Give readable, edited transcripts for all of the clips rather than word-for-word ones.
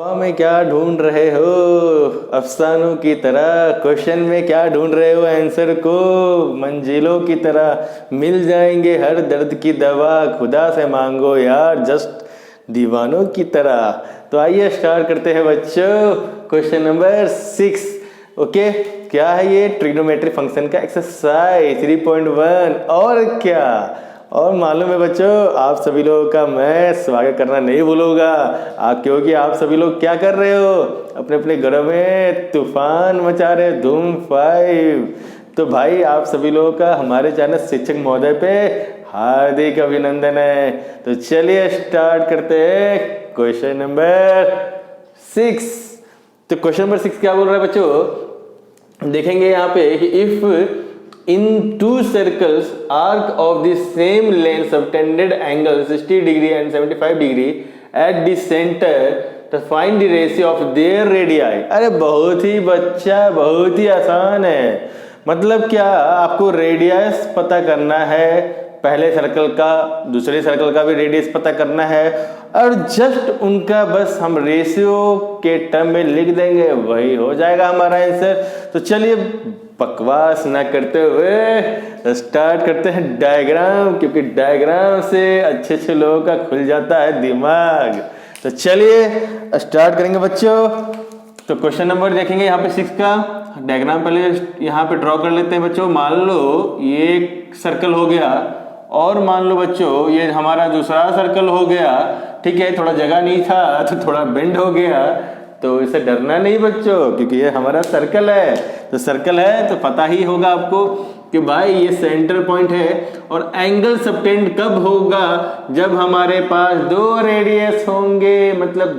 में क्या ढूंढ रहे हो? अफसानों की तरह क्वेश्चन में क्या ढूंढ रहे हो? आंसर को मंजिलों की तरह मिल जाएंगे हर दर्द की दवा, खुदा से मांगो यार जस्ट दीवानों की तरह। तो आइए स्टार्ट करते हैं बच्चों, क्वेश्चन नंबर 6। ओके, क्या है ये? ट्रिग्नोमेट्री फंक्शन का एक्सरसाइज 3.1। और क्या, और मालूम है बच्चों, आप सभी लोगों का मैं स्वागत करना नहीं भूलूंगा। क्योंकि आप सभी लोग क्या कर रहे हो? अपने अपने घरों में तूफान मचा रहे हो, धूम 5। तो भाई आप सभी लोगों का हमारे चैनल शिक्षक महोदय पे हार्दिक अभिनंदन है। तो चलिए स्टार्ट करते हैं क्वेश्चन नंबर 6। तो क्वेश्चन नंबर 6 क्या बोल रहा है बच्चों? देखेंगे यहाँ पे कि if in two circles arc of the same length subtended angle 60 degree and 75 degree at the center to find the ratio of their radii। अरे बहुत ही बच्चा, बहुत ही आसान है। मतलब क्या, आपको रेडियस पता करना है, पहले सर्कल का दूसरे सर्कल का भी रेडियस पता करना है, और जस्ट उनका बस हम रेशियो के टर्म में लिख देंगे, वही हो जाएगा हमारा आंसर। तो चलिए बकवास ना करते हुए स्टार्ट करते हैं डायग्राम, क्योंकि डायग्राम से अच्छे अच्छे लोगों का खुल जाता है दिमाग। तो चलिए स्टार्ट करेंगे बच्चों। तो क्वेश्चन नंबर देखेंगे यहाँ पे 6 का डायग्राम पहले यहाँ पे ड्रॉ कर लेते हैं बच्चों। मान लो ये एक सर्कल हो गया, और मान लो बच्चों ये हमारा दूसरा सर्कल हो गया। ठीक है, थोड़ा जगह नहीं था तो थोड़ा बेंड हो गया, तो इसे डरना नहीं बच्चों, क्योंकि ये हमारा सर्कल है। तो सर्कल है तो पता ही होगा आपको कि भाई ये सेंटर पॉइंट है। और एंगल सबटेंड कब होगा? जब हमारे पास दो रेडियस होंगे, मतलब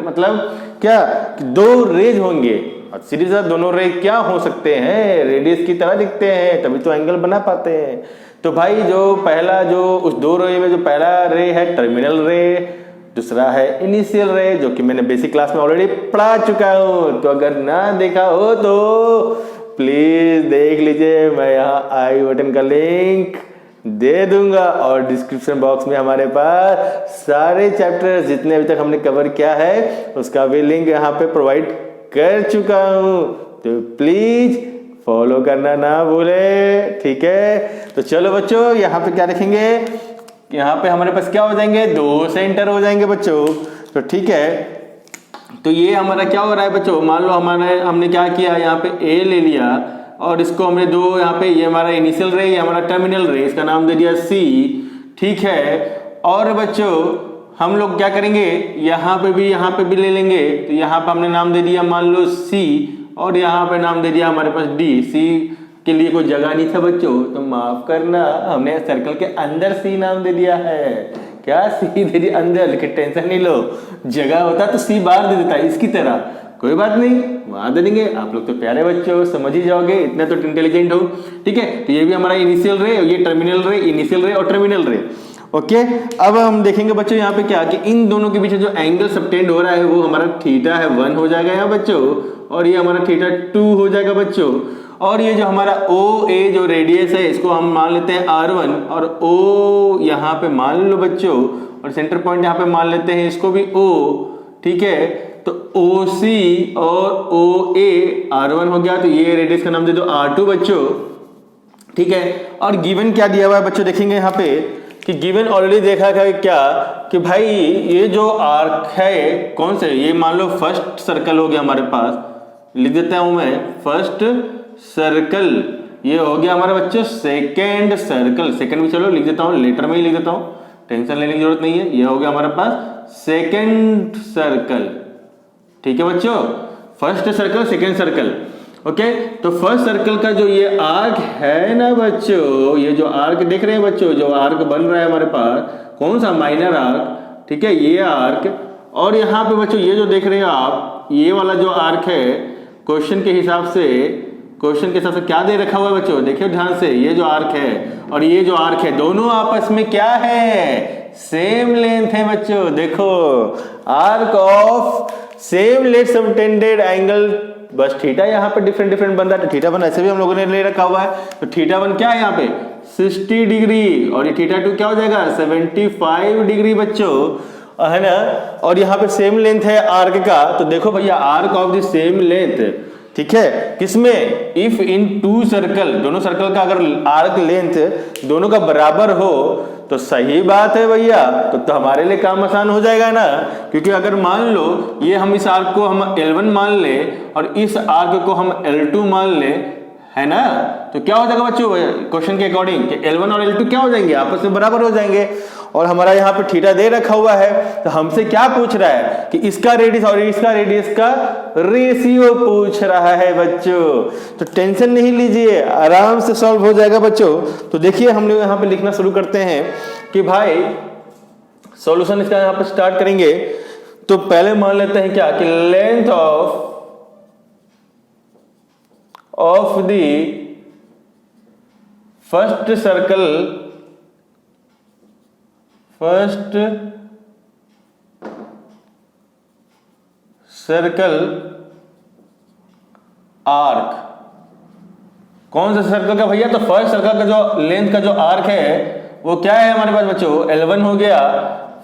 मतलब क्या, दो रेज होंगे। और सीधी सा दोनों रे क्या हो सकते हैं? रेडियस की तरह दिखते हैं, तभी तो एंगल बना पाते हैं। तो भाई जो पहला, जो उस दो रे में जो पहला रे है टर्मिनल रे, दूसरा है इनिशियल रे, जो कि मैंने बेसिक क्लास में ऑलरेडी पढ़ा चुका हूं। तो अगर ना देखा हो तो प्लीज देख लीजिए, मैं यहाँ आई बटन का लिंक दे दूंगा, और डिस्क्रिप्शन बॉक्स में हमारे पास सारे चैप्टर्स जितने अभी तक हमने कवर किया है उसका भी लिंक यहाँ पे प्रोवाइड कर चुका हूं। तो प्लीज फॉलो करना ना भूले, ठीक है? तो चलो बच्चों, यहाँ पे क्या देखेंगे? यहाँ पे हमारे पास क्या हो जाएंगे? दो सेंटर हो जाएंगे बच्चों। तो ठीक है, तो ये हमारा क्या हो रहा है बच्चों? मान लो हमने क्या किया, यहाँ पे ए ले लिया, और इसको हमने दो, यहाँ पे ये हमारा इनिशियल रे, ये हमारा टर्मिनल रे, इसका नाम दे दिया सी। ठीक है, और बच्चों हम लोग क्या करेंगे, यहाँ पे भी ले लेंगे। तो यहाँ पे हमने नाम दे दिया मान लो सी, और यहाँ पे नाम दे दिया हमारे पास डी। सी के लिए कोई जगह नहीं था बच्चों, तो माफ करना, हमने सर्कल के अंदर सी नाम दे दिया है। क्या सी दे दिया अंदर, लेकिन टेंशन नहीं लो, जगह होता तो सी बाहर दे देता इसकी तरह, कोई बात नहीं, वहां दे देंगे। आप लोग तो प्यारे बच्चों, समझ ही जाओगे, इतना तो इंटेलिजेंट हो। ठीक है, तो ये भी हमारा इनिशियल रे, ये टर्मिनल रे, इनिशियल रे और टर्मिनल रे। ओके, अब हम देखेंगे बच्चों यहाँ पे क्या, कि इन दोनों के बीच जो एंगल सबटेंड हो रहा है वो हमारा थीटा है 1 हो जाएगा यहाँ बच्चों, और ये हमारा थीटा 2 हो जाएगा बच्चों। और ये जो हमारा ओ ए जो रेडियस है, इसको हम मान लेते हैं R1, और ओ यहाँ पे मान लो बच्चों, और सेंटर पॉइंट यहाँ पे मान लेते हैं इसको भी O। ठीक है, तो OC और OA R1 हो गया, तो ये रेडियस का नाम दे दो R2 बच्चों। ठीक है, और गिवन क्या दिया हुआ है बच्चों? देखेंगे यहाँ पे कि गिवन ऑलरेडी देखा है क्या, कि भाई ये जो आर्क है कौन से, ये मान लो फर्स्ट सर्कल हो गया हमारे पास, लिख देता हूं मैं फर्स्ट सर्कल। ये हो गया हमारे बच्चों सेकेंड सर्कल, सेकेंड भी चलो लिख देता हूं, लेटर में ही लिख देता हूं, टेंशन लेने की जरूरत नहीं है। ये हो गया हमारे पास सेकेंड सर्कल। ठीक है बच्चों, first circle second circle. Okay, तो फर्स्ट सर्कल का जो ये आर्क है ना बच्चों, ये जो आर्क देख रहे हैं बच्चों, जो आर्क बन रहा है हमारे पास, कौन सा? Minor arc. ठीक है, ये आर्क, और यहाँ पे बच्चों ये जो देख रहे हैं आप, ये वाला जो आर्क है, क्वेश्चन के हिसाब से क्या दे रखा हुआ है बच्चों? देखिए ध्यान से, ये जो आर्क है और ये जो आर्क है, दोनों आपस में क्या है? सेम लेंथ है बच्चों। देखो, arc of same length subtended angle, बस थीटा यहाँ पे डिफरेंट बन रहा है। तो थीटा 1 ऐसे भी हम लोगों ने ले रखा हुआ है, तो थीटा 1 क्या है यहाँ पे? 60 डिग्री, और ये थीटा 2 क्या हो जाएगा? 75 डिग्री बच्चों। है ना। और यहाँ पे सेम लेंथ है आर्क का, तो देखो भैया arc of the same length, ठीक है, किसमें, इफ इन टू सर्कल, दोनों सर्कल का अगर आर्क लेंथ दोनों का बराबर हो तो सही बात है भैया, तो हमारे लिए काम आसान हो जाएगा ना। क्योंकि अगर मान लो ये हम इस आर्क को हम L1 मान ले और इस आर्क को हम L2 मान ले, है ना, तो क्या हो जाएगा बच्चों क्वेश्चन के अकॉर्डिंग कि L1 और L2 क्या हो जाएंगे, आपस में बराबर हो जाएंगे। और हमारा यहाँ पे थीटा दे रखा हुआ है, तो हमसे क्या पूछ रहा है कि इसका रेडियस और इसका रेडियस का रेशियो पूछ रहा है बच्चों। तो टेंशन नहीं लीजिए, आराम से सॉल्व हो जाएगा बच्चों। तो देखिए हम लोग यहाँ पे लिखना शुरू करते हैं कि भाई सॉल्यूशन इसका यहाँ पे स्टार्ट करेंगे। तो पहले मान लेते हैं क्या कि length of the first circle arc, कौन सा सर्कल का भैया, तो फर्स्ट सर्कल का जो लेंथ का जो आर्क है वो क्या है हमारे पास बच्चों, L1 हो गया।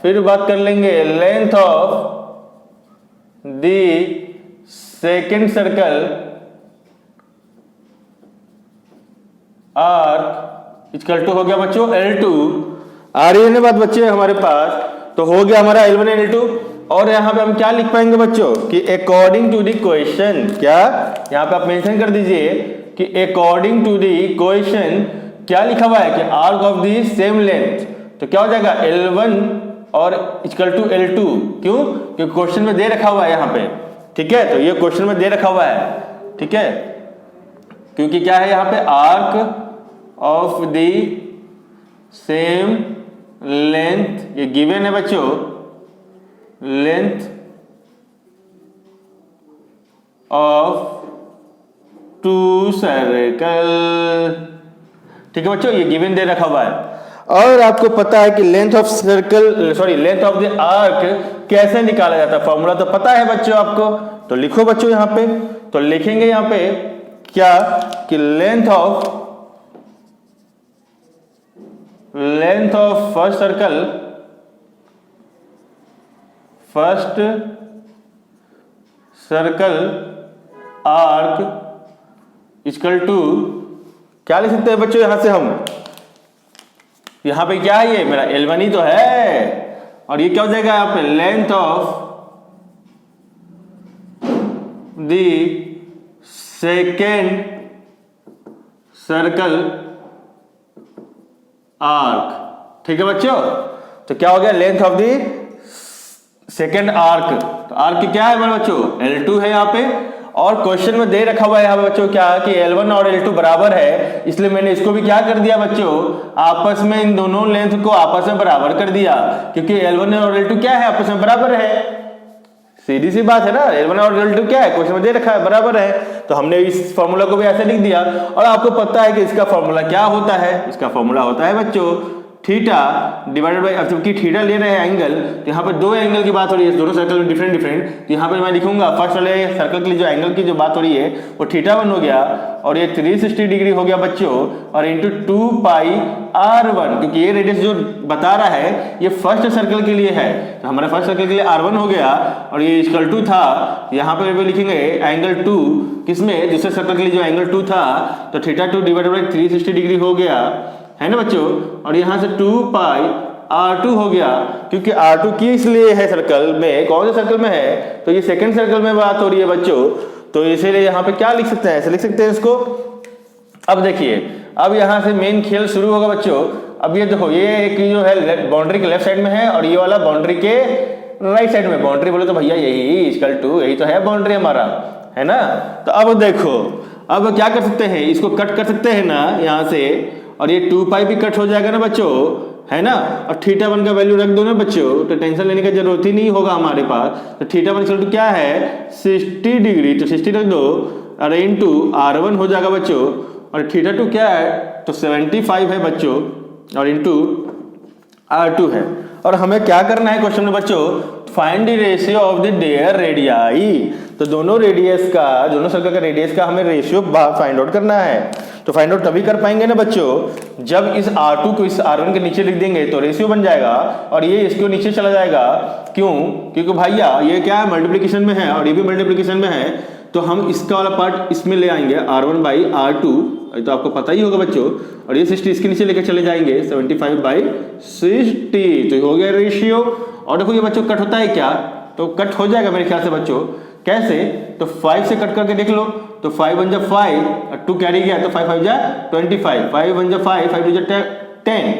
फिर बात कर लेंगे length of the second circle arc equal to हो गया बच्चों L2। आ रही है ना बात बच्चे हमारे पास, तो हो गया हमारा L1 एंड L2। और यहाँ पे हम क्या लिख पाएंगे बच्चों कि अकॉर्डिंग टू द क्वेश्चन, क्या यहाँ पे आप मेंशन कर दीजिए कि अकॉर्डिंग टू द क्वेश्चन क्या लिखा हुआ है कि arc of the same length, तो क्या हो जाएगा L1 और इक्वल टू L2। क्यों, क्योंकि क्वेश्चन में दे रखा हुआ है यहाँ पे, ठीक है, तो ये क्वेश्चन में दे रखा हुआ है, ठीक है, क्योंकि क्या है यहाँ पे arc of the same length, ये गिवन है बच्चों, लेंथ ऑफ टू सर्कल, ठीक है बच्चों, ये गिवन दे रखा हुआ है। और आपको पता है कि length of circle length of the arc कैसे निकाला जाता है, फॉर्मूला तो पता है बच्चों आपको। तो लिखो बच्चों यहाँ पे, तो लिखेंगे यहाँ पे क्या कि length of first circle arc equal to, क्या लिख सकते हैं बच्चों यहां से हम, यहां पे क्या है, ये मेरा L1 ही तो है, और ये क्या हो जाएगा यहाँ पे length of the second circle arc, ठीक है बच्चों। तो क्या हो गया length of the second arc, तो आर्क क्या है हमारे बच्चों L2 है यहाँ पे। और क्वेश्चन में दे रखा हुआ है यहाँ पे बच्चों क्या कि L1 और L2 बराबर है, इसलिए मैंने इसको भी क्या कर दिया बच्चों, आपस में इन दोनों लेंथ को आपस में बराबर कर दिया, क्योंकि L1 और L2 क्या है आपस में बराबर है, सीधी सी बात है ना, L1 और L2 क्या है क्वेश्चन में दे रखा है बराबर है, तो हमने इस फॉर्मूला को भी ऐसे लिख दिया। और आपको पता है कि इसका फॉर्मूला क्या होता है, इसका फॉर्मूला होता है बच्चों थीटा डिवाइडेड बाय, अब जबकि थीटा ले रहे हैं एंगल, तो यहाँ पर दो एंगल की बात हो रही है, दोनों सर्कल में डिफरेंट, तो यहाँ पर मैं लिखूंगा फर्स्ट वाले सर्कल के लिए जो एंगल की जो बात हो रही है वो θ1 हो गया, और ये 360 डिग्री हो गया बच्चों, और इंटू 2πr1, क्योंकि ये रेडियस जो बता रहा है ये फर्स्ट सर्कल के लिए है, तो हमारा फर्स्ट सर्कल के लिए r1 हो गया, और ये इक्वल टू था, यहाँ पर भी लिखेंगे एंगल 2 किसमें, दूसरे सर्कल के लिए जो एंगल 2 था, तो θ2 डिवाइडेड बाय 360 डिग्री हो गया, है ना बच्चों, और यहाँ से 2πr2 हो गया, क्योंकि r2 की इसलिए है सर्कल में, कौन से सर्कल में है, तो ये सेकंड सर्कल में बात हो रही है बच्चों, तो इसीलिए यहाँ पे क्या लिख सकते हैं, ऐसे लिख सकते हैं इसको। अब देखिए, अब यहाँ से मेन खेल शुरू होगा बच्चों। अब ये देखो, ये एक जो है बाउंड्री के लेफ्ट साइड में है, और ये वाला बाउंड्री के राइट साइड में, बाउंड्री बोले तो भैया यही इक्वल टू, यही तो है बाउंड्री हमारा, है ना। तो अब देखो, अब क्या कर सकते हैं, इसको कट कर सकते हैं ना यहाँ से, और ये 2π भी कट हो जाएगा ना बच्चों, है ना, और θ1 का वैल्यू रख दो ना बच्चों, तो टेंशन लेने की जरूरत ही नहीं होगा हमारे पास। तो θ1 इक्वल टू क्या है 60 डिग्री, तो 60 रख दो, और इंटू r1 हो जाएगा बच्चों, और θ2 क्या है तो 75 है बच्चों, और इंटू r2 है। और हमें क्या करना है क्वेश्चन में बच्चों, find the ratio of the there radii, तो दोनों रेडियस का, दोनों सर्कल का रेडियस का हमें रेशियो फाइंड आउट करना है। तो फाइंड आउट तभी कर पाएंगे ना बच्चों जब इस r2 को इस r1 के नीचे लिख देंगे तो रेशियो बन जाएगा, और ये इसको नीचे चला जाएगा, क्यों? क्योंकि भैया ये क्या है, मल्टीप्लिकेशन में है और ये भी मल्टीप्लिकेशन में है, तो हम इसका वाला पार्ट इसमें ले आएंगे R1 बाई R2, तो आपको पता ही होगा बच्चों, और ये 60 इसके नीचे लेके चले जाएंगे 75 बाई 60, तो हो गया रेशियो। और देखो ये बच्चों कट होता है क्या, तो कट हो जाएगा मेरे ख्याल से बच्चों। कैसे? तो 5 से कट करके देख लो, तो 5 1 जा 5 और 2 कैरी गया, तो 5 5 जा 25, 5 1 जा 5, 5 2 जा 10।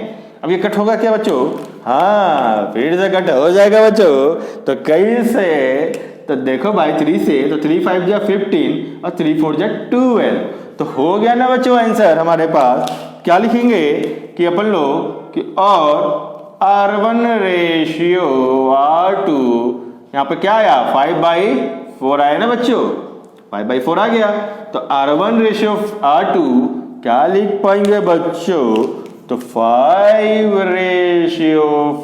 अब ये कट होगा क्या बच्चों? हाँ, फिर से कट हो जाएगा बच्चों। तो कैसे? तो देखो भाई 3 से, तो 3 5 जा 15 और 3 4 जा 12, तो हो गया ना बच्चों आंसर हमारे पास। क्या लिखेंगे कि अपन लोग कि और R1 रेशियो R2, यहाँ पे क्या आया 5/4 आया ना बच्चों, 5/4 आ गया। तो R1 रेशियो R2 क्या लिख पाएंगे बच्चों? तो 5/4,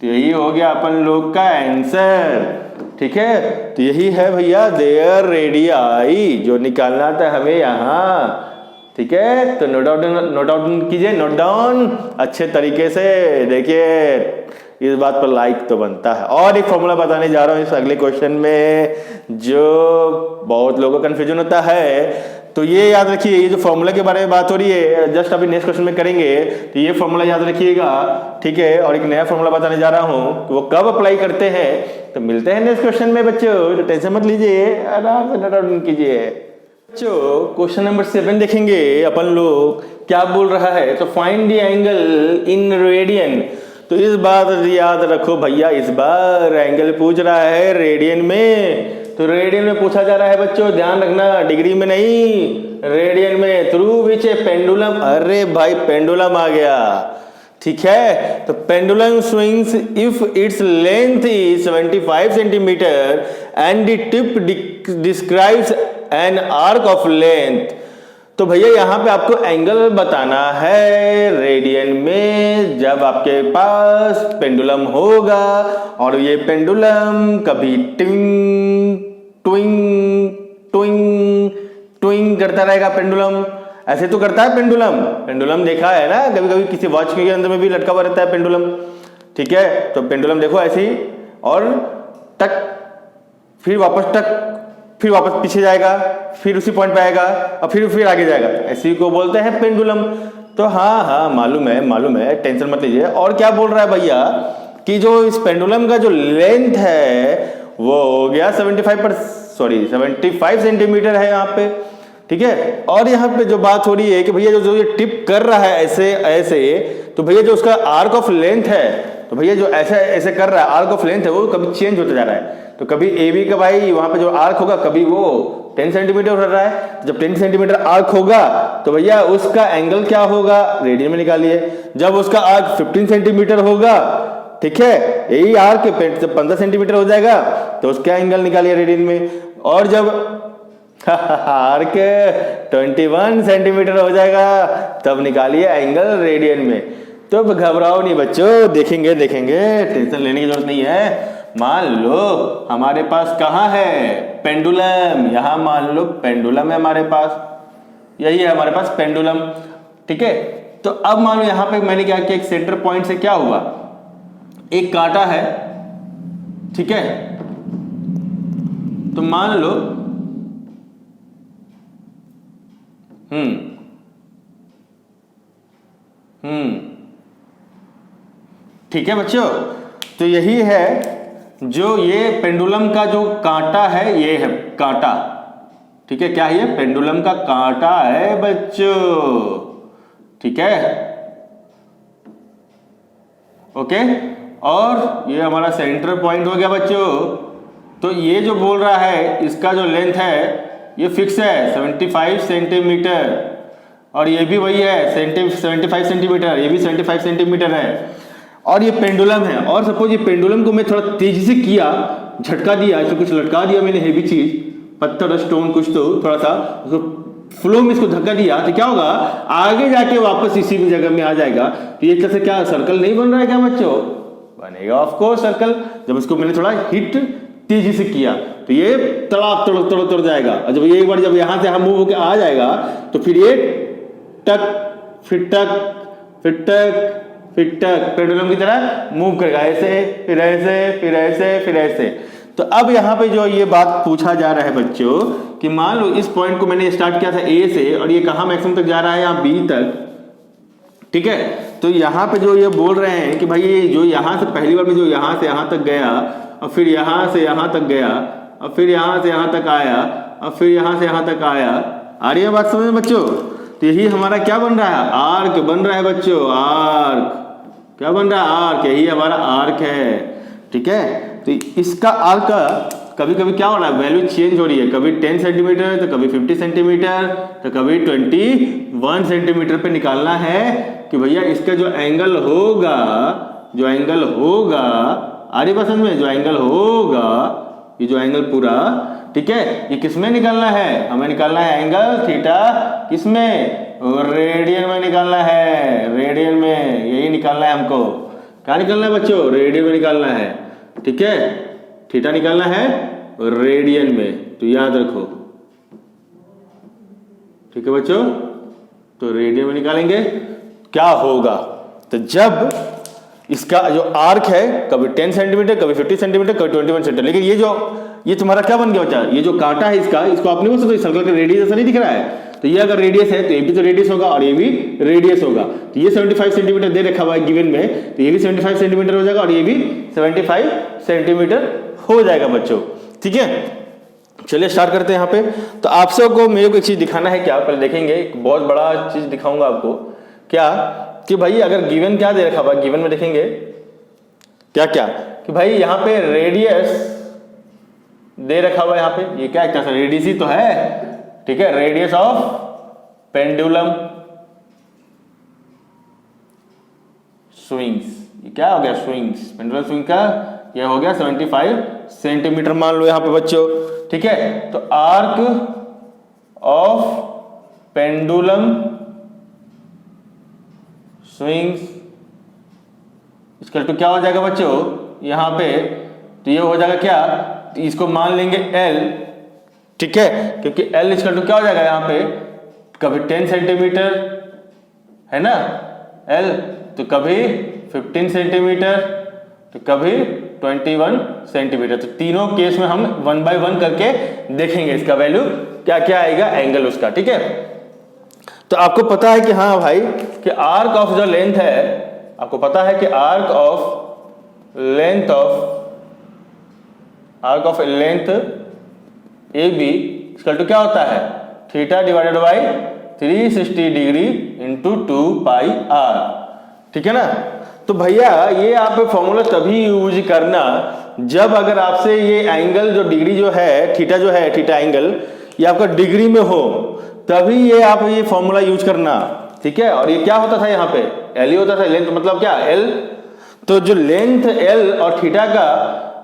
तो यही हो गया अपन लोग का आंसर। ठीक है, तो यही है भैया देयर रेडियाई जो निकालना था हमें यहाँ। ठीक है, तो नोट डाउन कीजिए, नोट डाउन अच्छे तरीके से। देखिए इस बात पर लाइक तो बनता है। और एक फॉर्मूला बताने जा रहा हूँ इस अगले क्वेश्चन में, जो बहुत लोगों को कंफ्यूजन होता है। तो ये याद रखिए, ये जो फॉर्मूला के बारे में बात हो रही है, जस्ट अभी नेक्स्ट क्वेश्चन में करेंगे, तो ये फॉर्मूला याद रखिएगा। ठीक है, और एक नया फॉर्मूला बताने जा रहा हूँ कि वो कब अप्लाई करते हैं। तो मिलते हैं नेक्स्ट क्वेश्चन में बच्चों, तो टेंशन मत लीजिए, आराम से नोट डाउन कीजिए। बच्चों क्वेश्चन नंबर 7 देखेंगे अपन लोग क्या बोल रहा है। तो find the angle in radian. तो इस बार याद रखो भैया, इस बार एंगल पूछ रहा है रेडियन में। तो रेडियन में पूछा जा रहा है बच्चों, ध्यान रखना, डिग्री में नहीं, रेडियन में। थ्रू विच ए पेंडुलम, अरे भाई पेंडुलम आ गया। ठीक है, तो pendulum swings if its length is 75 centimetre and the tip describes an arc of length. तो भैया यहाँ पे आपको एंगल बताना है रेडियन में जब आपके पास पेंडुलम होगा, और ये पेंडुलम कभी ट्विंग ट्विंग ट्विंग ट्विंग करता रहेगा। पेंडुलम ऐसे तो करता है, पेंडुलम देखा है ना, कभी कभी किसी वॉच के अंदर में भी लटका हुआ रहता है पेंडुलम। ठीक है, तो पेंडुलम देखो ऐसे ही, और टक, फिर वापस टक, फिर वापस पीछे जाएगा, फिर उसी पॉइंट पे आएगा और फिर आगे जाएगा। ऐसी को बोलते हैं पेंडुलम। तो हाँ मालूम है, टेंशन मत लीजिए। और क्या बोल रहा है भैया कि जो इस पेंडुलम का जो लेंथ है वो हो गया 75 सेंटीमीटर है यहाँ पे। ठीक है, और यहाँ पे जो बात हो रही है कि भैया जो ये टिप कर रहा है ऐसे, तो भैया जो उसका आर्क ऑफ लेंथ है, तो भैया जो ऐसे कर रहा है, आर्क ऑफ लेंथ है वो कभी चेंज होता जा रहा है। तो कभी ए बी का भाई वहां पे जो आर्क होगा, कभी वो 10 सेंटीमीटर हो रहा है। जब 10 सेंटीमीटर आर्क होगा तो भैया उसका एंगल क्या होगा, रेडियन में निकालिए। जब उसका आर्क 15 सेंटीमीटर होगा, ठीक है, यही आर्क 15 सेंटीमीटर हो जाएगा, तो उसका एंगल निकालिए रेडियन में। और जब आर्क 21 सेंटीमीटर हो जाएगा तब निकालिए एंगल रेडियन में। तो घबराओ नहीं बच्चों, देखेंगे, टेंशन लेने की जरूरत नहीं है। मान लो हमारे पास कहाँ है पेंडुलम, यहाँ मान लो पेंडुलम है हमारे पास, यही है हमारे पास पेंडुलम। ठीक है, तो अब मान लो यहाँ पे मैंने क्या किया, एक सेंटर पॉइंट से क्या हुआ, एक कांटा है। ठीक है, तो मान लो ठीक है बच्चों, तो यही है जो ये पेंडुलम का जो कांटा है, ये है कांटा। ठीक है, क्या है ये, पेंडुलम का कांटा है बच्चों। ठीक है, ओके, और ये हमारा सेंटर पॉइंट हो गया बच्चों। तो ये जो बोल रहा है इसका जो लेंथ है ये फिक्स है 75 सेंटीमीटर, और ये भी वही है 75 सेंटीमीटर, ये भी 75 सेंटीमीटर है, और ये पेंडुलम है। और सपोज ये पेंडुलम को मैं थोड़ा तेजी से किया, झटका दिया, इसको कुछ लटका दिया मैंने, हेवी चीज, पत्थर स्टोन कुछ, तो थोड़ा सा उसको फ्लो में इसको धक्का दिया, तो क्या होगा, आगे जाके वापस इसी जगह में आ जाएगा। तो ये कैसे, क्या सर्कल नहीं बन रहा है क्या बच्चों, बनेगा ऑफ कोर्स सर्कल। जब इसको मैंने थोड़ा हिट तेजी से किया तो ये तड़ाक तड़ जाएगा, और जब ये एक बार जब यहां से मूव होकर आ जाएगा तो फिर ये टक, फिर टक, फिर टक, फिर टक, पेंडुलम की तरह मूव करेगा, ऐसे फिर ऐसे फिर ऐसे फिर ऐसे। तो अब यहाँ पे जो ये बात पूछा जा रहा है बच्चों कि मान लो इस पॉइंट को मैंने स्टार्ट किया था ए से और ये कहाँ मैक्सिमम तक जा रहा है, यहाँ बी तक, ठीक है। तो यहाँ पे जो ये बोल रहे हैं कि भाई ये जो यहाँ से पहली बार में जो यहाँ से यहाँ तक गया और फिर यहाँ से यहाँ तक गया और फिर यहाँ से यहाँ तक आया और फिर यहाँ से यहाँ तक आया, आ रही है बात समझ में बच्चों? तो यही हमारा क्या बन रहा है, आर्क बन रहा है बच्चों, आर्क क्या बन रहा है, आर्क, यही हमारा आर्क है, ठीक है। तो इसका आर्क का कभी कभी क्या हो रहा है, वैल्यू चेंज हो रही है, कभी 10 सेंटीमीटर तो कभी 50 सेंटीमीटर तो कभी 21 सेंटीमीटर पे निकालना है कि भैया इसका जो एंगल होगा, जो एंगल होगा, आ रही पसंद में, जो एंगल होगा, ये जो एंगल पूरा, ठीक है, ये किसमें निकालना है, हमें निकालना है एंगल थीटा, किसमें, रेडियन में निकालना है, रेडियन में, यही निकालना है हमको। क्या निकालना है बच्चों, रेडियन में निकालना है, ठीक है, थीटा निकालना है रेडियन में, तो याद रखो, ठीक है बच्चों। तो रेडियन में निकालेंगे क्या होगा, तो जब इसका जो आर्क है कभी 10 सेंटीमीटर कभी 50 सेंटीमीटर कभी 21 सेंटीमीटर, लेकिन ये तुम्हारा क्या बन गया बच्चा, ये जो कांटा है इसका, इसको आपने बोल सकते सर्कल का रेडियस ऐसा नहीं दिख रहा है, तो ये अगर रेडियस है तो ये भी तो रेडियस होगा और ये भी रेडियस होगा। तो ये 75 सेंटीमीटर दे रखा हुआ है गिवन में, तो ये भी 75 सेंटीमीटर हो जाएगा और ये भी 75 सेंटीमीटर हो जाएगा बच्चों, ठीक है। चलिए स्टार्ट करते हैं यहाँ पे। तो आपसे को मेरे को एक चीज दिखाना है, क्या पहले देखेंगे, एक बहुत बड़ा चीज दिखाऊंगा आपको, क्या कि भाई अगर गिवन क्या दे रखा हुआ, गिवन में देखेंगे क्या क्या कि भाई यहाँ पे रेडियस दे रखा हुआ है, यहाँ पे ये क्या एक तरह से रेडियस ही तो है, ठीक है, रेडियस ऑफ पेंडुलम स्विंग्स, ये क्या हो गया, स्विंग्स, पेंडुलम स्विंग का ये हो गया 75 सेंटीमीटर मान लो यहाँ पे बच्चों, ठीक है। तो आर्क ऑफ पेंडुलम स्विंग्स इसका तो क्या हो जाएगा बच्चों यहाँ पे, तो ये हो जाएगा क्या, तो इसको मान लेंगे L, ठीक है, क्योंकि L इसका तो क्या हो जाएगा यहाँ पे, कभी 10 सेंटीमीटर है ना L, तो कभी 15 सेंटीमीटर तो कभी 21 सेंटीमीटर। तो तीनों केस में हम 1 बाय 1 करके देखेंगे इसका वैल्यू क्या क्या आएगा, एंगल उसका, ठीक है। तो आपको पता है कि हाँ भाई कि आर्क ऑफ जो लेंथ है, आपको पता है कि arc of length A B इसका तो क्या होता है, theta divided by 360 degree into 2 pi R, ठीक है ना। तो भैया ये आप फॉर्मूला तभी यूज करना जब अगर आपसे ये एंगल जो डिग्री जो है, थीटा जो है, थीटा एंगल ये आपका डिग्री में हो, तभी ये आप ये फॉर्मूला यूज करना, ठीक है। और ये क्या होता था यहाँ पे, एल ही होता था, लेंथ मतलब क्या, एल, तो जो लेंथ एल और थीटा का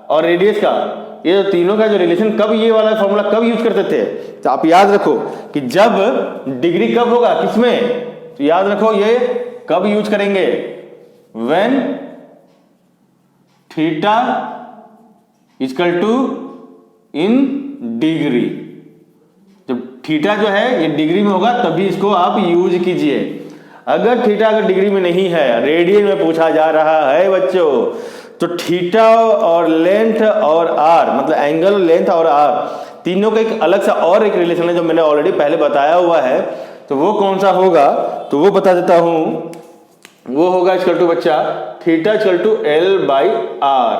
और रेडियस का, ये तीनों का जो रिलेशन, कब ये वाला फॉर्मूला कब यूज करते थे, तो आप याद रखो कि जब डिग्री कब होगा किसमें, तो याद रखो ये कब यूज करेंगे, when theta equal to in degree, जब थीटा जो है ये डिग्री में होगा तभी इसको आप यूज कीजिए। अगर थीटा अगर डिग्री में नहीं है, रेडियन में पूछा जा रहा है बच्चों, तो थीटा और लेंथ और आर मतलब एंगल, लेंथ और आर तीनों का एक अलग सा और एक रिलेशन है जो मैंने ऑलरेडी पहले बताया हुआ है, तो वो कौन सा होगा, तो वो बता देता हूं, वो होगा इक्वल टू बच्चा theta equal to L by R.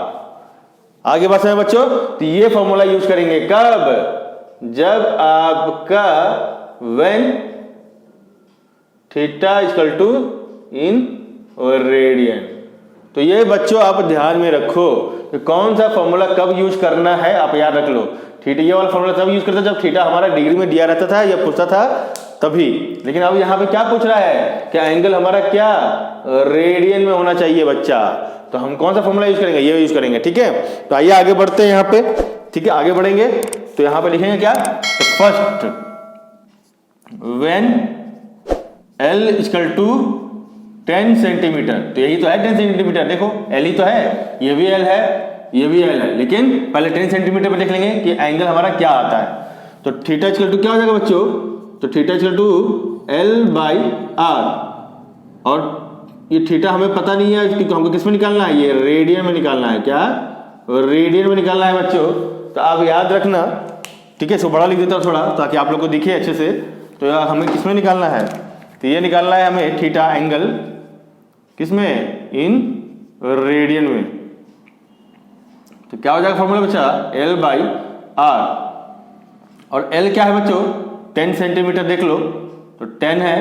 आगे बात समझ बच्चों, तो ये फॉर्मूला यूज करेंगे कब, जब आपका when theta equal to in radian. तो ये बच्चों आप ध्यान में रखो कि कौन सा फॉर्मूला कब यूज करना है, आप याद रख लो। थीटा ये वाला फॉर्मूला तब यूज करता जब थीटा हमारा डिग्री में दिया रहता था या पूछता था तभी, लेकिन अब यहाँ पे क्या पूछ रहा है कि एंगल हमारा क्या रेडियन में होना चाहिए बच्चा, तो हम कौन सा फॉर्मूला यूज करेंगे, ये यूज करेंगे, ठीक है। तो आइए आगे बढ़ते हैं यहाँ पे, ठीक है, आगे बढ़ेंगे तो यहाँ पे लिखेंगे क्या, तो first when L equal to 10 centimetre, तो यही तो है 10 सेंटीमीटर, देखो L ही तो है, ये भी L है, ये भी L है, लेकिन पहले 10 सेंटीमीटर पे देख लेंगे कि एंगल हमारा क्या आता है। तो थीटा इक्वल टू क्या हो जाएगा बच्चों, तो theta equal to L by R, और ये थीटा हमें पता नहीं है क्योंकि हमको किस में निकालना है, ये रेडियन में निकालना है। क्या रेडियन में निकालना है बच्चों। तो आप याद रखना, ठीक है। इसको बड़ा लिख देता हूँ थोड़ा ताकि आप लोग को दिखे अच्छे से। तो यार हमें किस में निकालना है, तो ये निकालना है हमें थीटा एंगल किस में, इन रेडियन में। तो क्या हो जाएगा फॉर्मूला बच्चा, L बाई आर। और L क्या है बच्चों, 10 सेंटीमीटर देख लो, तो 10 है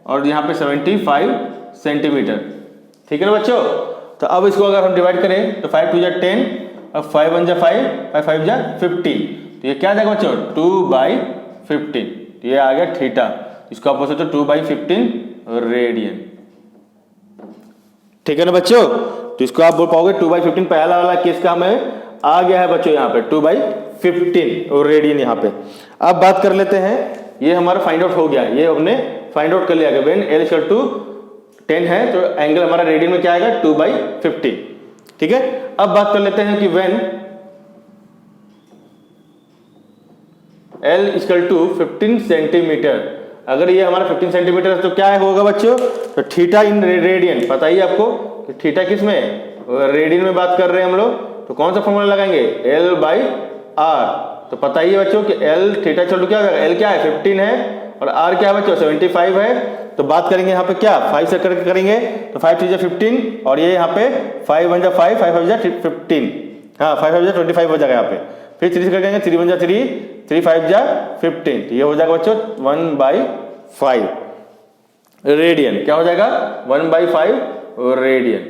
और यहाँ पे 75 सेंटीमीटर, ठीक है ना बच्चों। तो अब इसको अगर हम डिवाइड करें तो 5 2 जा 10 और 5 1 जा 5, 5 5 जा 15। तो ये क्या जाएगा बच्चों, 2/15। तो ये आ गया थीटा, इसको आप बोल सकते हो 2/15 रेडियन, ठीक है ना बच्चों। तो इसको आप बोल पाओगे 2/15। पहला वाला केस का हमें आ गया है बच्चों यहाँ पे 2/15 और रेडियन यहाँ पे। अब बात कर लेते हैं, ये हमारा फाइंड आउट हो गया, ये हमने फाइंड आउट कर लिया कि व्हेन L इक्वल टू 10 है तो एंगल हमारा रेडियन में क्या आएगा, 2/15, ठीक है। अब बात कर लेते हैं कि when L equal to 15 centimetre, अगर ये हमारा 15 सेंटीमीटर है तो क्या होगा बच्चों, तो थीटा इन रेडियन। पता ही आपको कि थीटा किस में, रेडियन में बात कर रहे हैं हम लोग। तो कौन सा फॉर्मूला लगाएंगे, L बाई आर। तो पता ही है बच्चों कि L थीटा इक्वल टू क्या होगा, L क्या है 15 है और R क्या है बच्चों 75 है। तो बात करेंगे यहाँ पे क्या 5 से करके करेंगे, तो 5 3 जा 15 और ये यहाँ पे 5 1 जा 5, 5 5 जा 15, हाँ 5 5 जा 25 हो जाएगा यहाँ पे। फिर 3 से करेंगे 3 1 जा 3, 3 5 जा 15। तो ये हो जाएगा बच्चों 1/5 रेडियन। क्या हो जाएगा 1/5 रेडियन,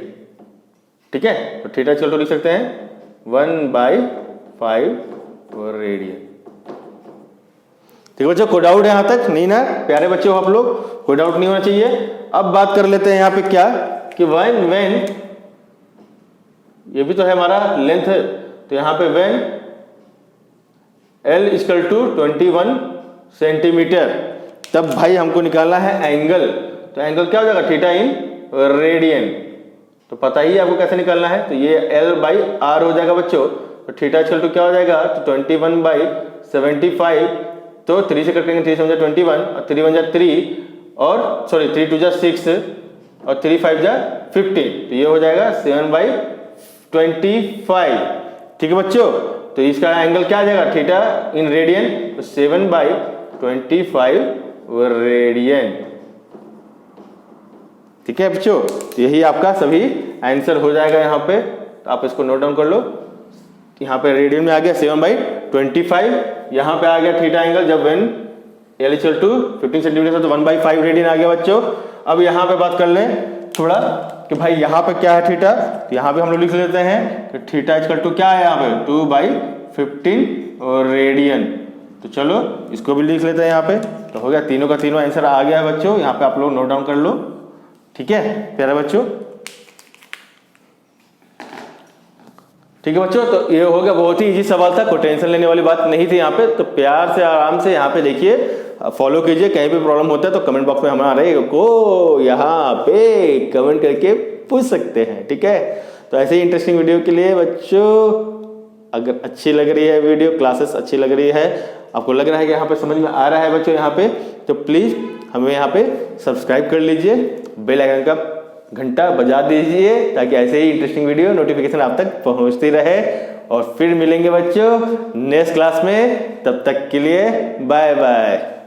ठीक है। तो थीटा इक्वल टू लिख सकते हैं 1/5 रेडियन, ठीक है बच्चों। कोई डाउट है यहाँ तक, नहीं ना प्यारे बच्चों आप लोग, कोई डाउट नहीं होना चाहिए। अब बात कर लेते हैं यहाँ पे क्या कि व्हेन ये भी तो है हमारा लेंथ है, तो यहाँ पे when L equal to 21 centimetre, तब भाई हमको निकालना है एंगल। तो एंगल क्या हो जाएगा, थीटा इन रेडियन। तो पता ही है आपको कैसे निकालना है, तो ये L बाई आर हो जाएगा बच्चों। तो थीटा इक्वल टू क्या हो जाएगा, तो 21/75। तो 3 से कटेंगे, 3 7 जा 21 और 3 1 जा 3 और सॉरी 3 2 जा 6 और 3 5 जा 15। तो ये हो जाएगा 7/25, ठीक है बच्चों। तो इसका एंगल क्या आ जाएगा, थीटा इन रेडियन, तो 7/25 रेडियन, ठीक है बच्चों। तो यही आपका सभी आंसर हो जाएगा यहाँ पे। तो आप इसको नोट डाउन कर लो, यहाँ पे रेडियन में आ गया 7/25, यहाँ पे आ गया थीटा एंगल जब when L equal to 15 centimetre तो 1/5 रेडियन आ गया बच्चों। अब यहाँ पे बात कर लें थोड़ा कि भाई यहाँ पे क्या है थीटा, तो यहाँ पे हम लोग लिख लेते हैं कि थीटा इक्वल टू क्या है यहाँ पे 2/15 रेडियन। तो चलो इसको भी लिख लेते हैं यहाँ पे। तो हो गया, तीनों का तीनों आंसर आ गया है बच्चों। यहाँ पे आप लोग नोट डाउन कर लो, ठीक है प्यारे बच्चों, ठीक है बच्चों। तो ये हो गया, बहुत ही इजी सवाल था, कोई टेंशन लेने वाली बात नहीं थी यहाँ पे। तो प्यार से आराम से यहाँ पे देखिए, फॉलो कीजिए। कहीं भी प्रॉब्लम होता है तो कमेंट बॉक्स में हमारे को यहाँ पे कमेंट करके पूछ सकते हैं, ठीक है। तो ऐसे ही इंटरेस्टिंग वीडियो के लिए बच्चों, अगर अच्छी लग रही है वीडियो, क्लासेस अच्छी लग रही है, आपको लग रहा है कि यहाँ पे समझ में आ रहा है बच्चों यहाँ पे, तो प्लीज़ हमें यहाँ पे सब्सक्राइब कर लीजिए, बेल आइकन का घंटा बजा दीजिए ताकि ऐसे ही इंटरेस्टिंग वीडियो नोटिफिकेशन आप तक पहुंचती रहे। और फिर मिलेंगे बच्चों नेक्स्ट क्लास में, तब तक के लिए बाय बाय।